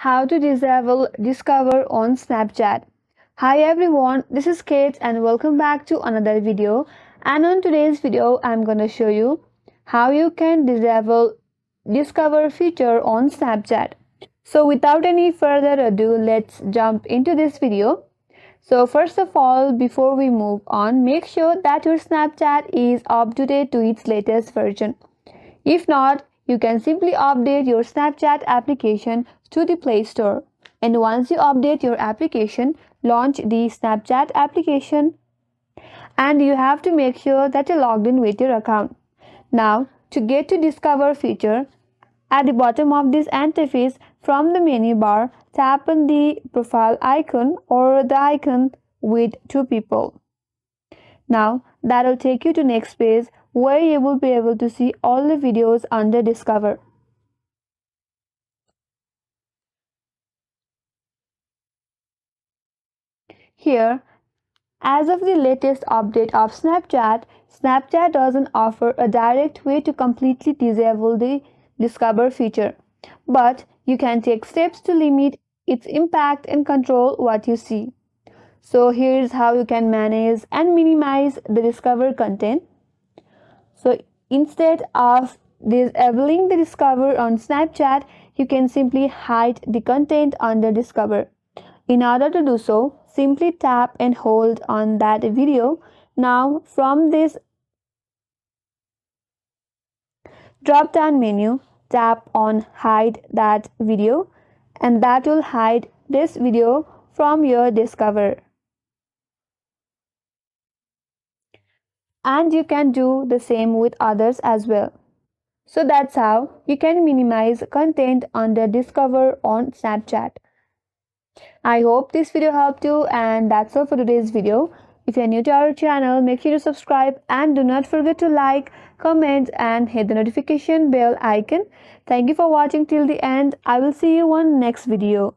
How to disable Discover on Snapchat. Hi everyone, this is Kate and welcome back to another video. And on today's video, I'm gonna show you how you can disable Discover feature on Snapchat. So without any further ado, let's jump into this video. So first of all, before we move on, make sure that your Snapchat is up to date to its latest version. If not, you can simply update your Snapchat application to the Play Store. And once you update your application, launch the Snapchat application. And you have to make sure that you're logged in with your account. Now, to get to Discover feature, at the bottom of this interface, from the menu bar, tap on the profile icon or the icon with two people. Now, that will take you to next page where you will be able to see all the videos under Discover. Here, as of the latest update of Snapchat, Snapchat doesn't offer a direct way to completely disable the Discover feature, but you can take steps to limit its impact and control what you see. So here's how you can manage and minimize the Discover content. So instead of disabling the Discover on Snapchat, you can simply hide the content under Discover. In order to do so, simply tap and hold on that video. Now from this drop down menu, tap on hide that video and that will hide this video from your Discover. And you can do the same with others as well. So that's how you can minimize content under Discover on Snapchat. I hope this video helped you, and that's all for today's video. If you're new to our channel, make sure to subscribe and do not forget to like, comment and hit the notification bell icon. Thank you for watching till the end. I will see you on next video.